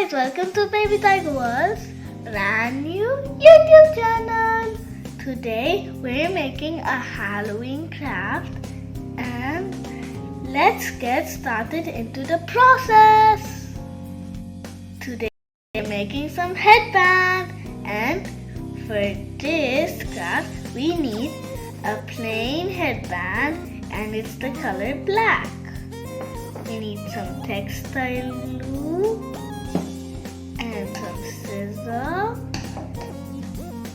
guys, welcome to Baby Tiger World's brand new YouTube channel. Today we're making a Halloween craft and let's get started into the process. Today we're making some headband and for this craft we need a plain headband and it's the color black. We need some textile glue and some scissors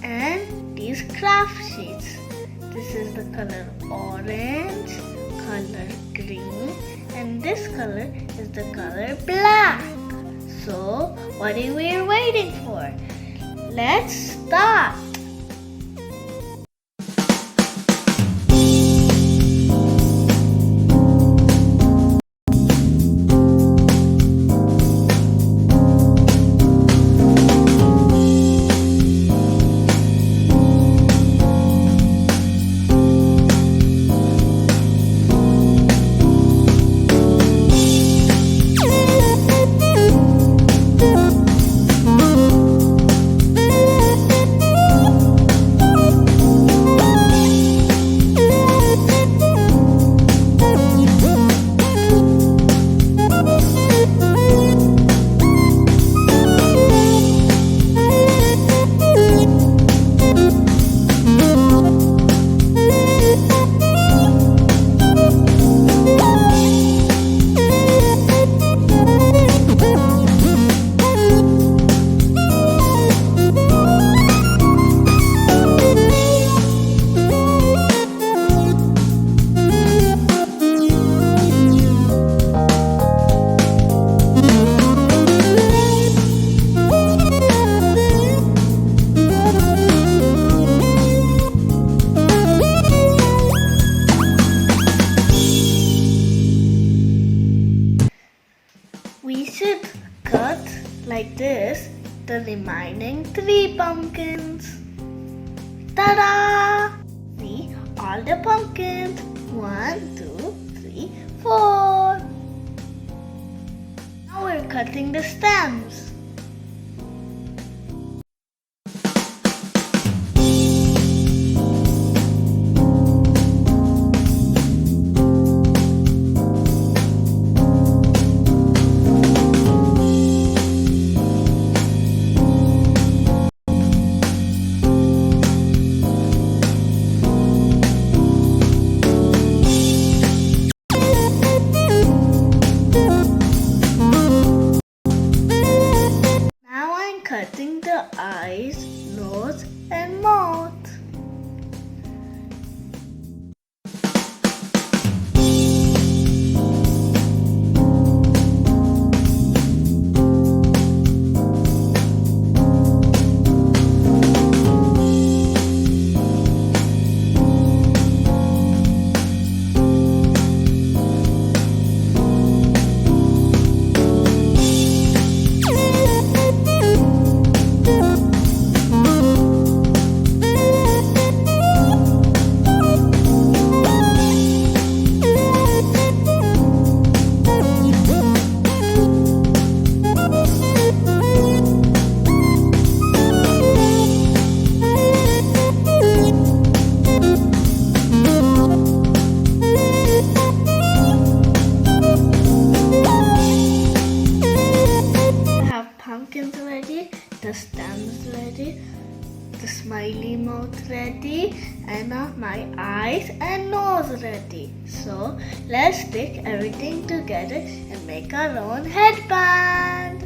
and these craft sheets. This is the color orange, color green, and this color is the color black. So what are we waiting for? Let's start! We should cut like this the remaining 3 pumpkins. Ta-da! See all the pumpkins. 1, 2, 3, 4. Now we're cutting the stems. Cutting the eyes, nose, and mouth. Pumpkins ready, the stems ready, the smiley mouth ready, and my eyes and nose ready. So let's stick everything together and make our own headband.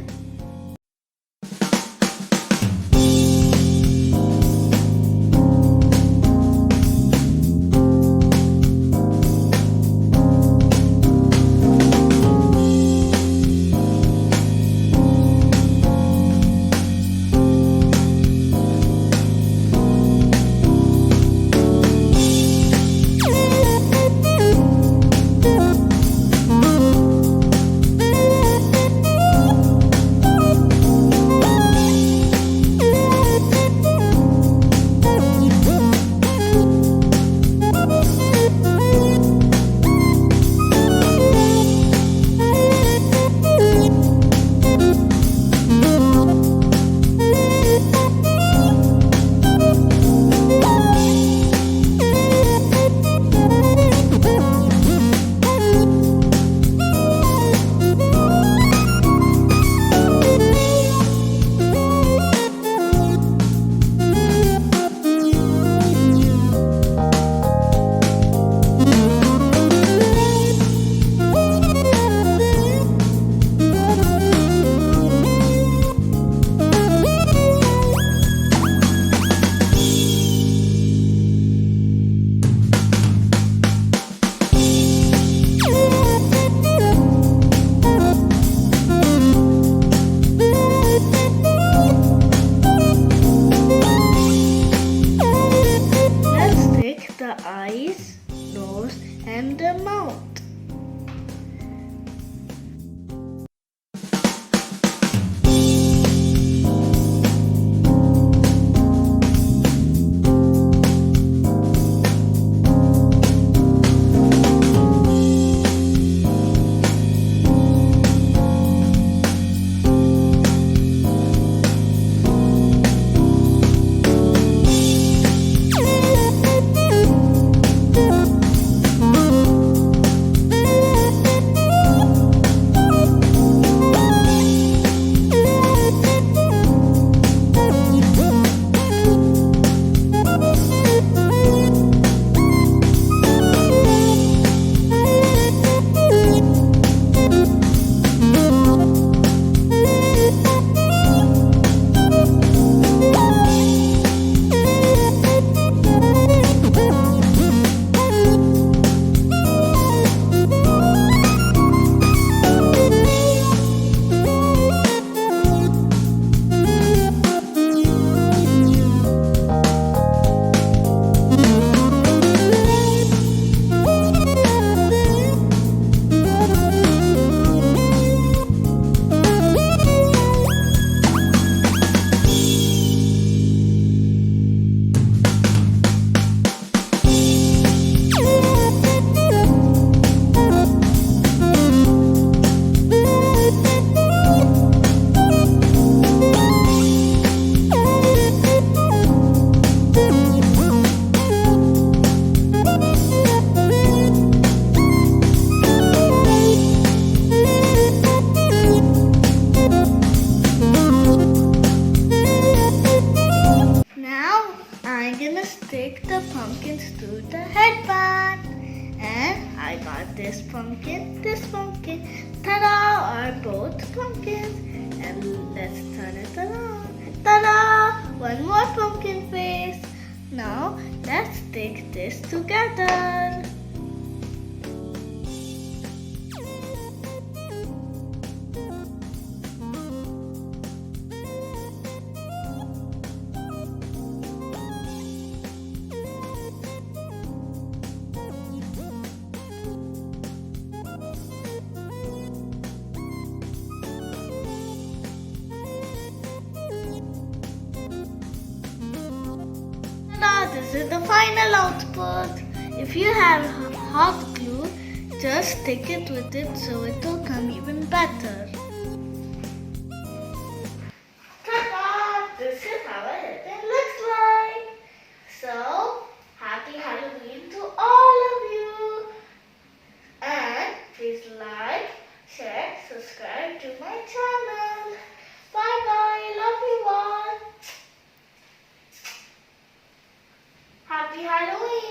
this pumpkin, ta-da, are both pumpkins. And let's turn it around. Ta-da! One more pumpkin face. Now let's stick this together. Now this is the final output. If you have hot glue, just stick it with it so it will come even better. Ta-da! This is how it looks like. So, happy Halloween to all of you. And please like, share, subscribe to my channel. Bye bye. Love you all. Happy Halloween!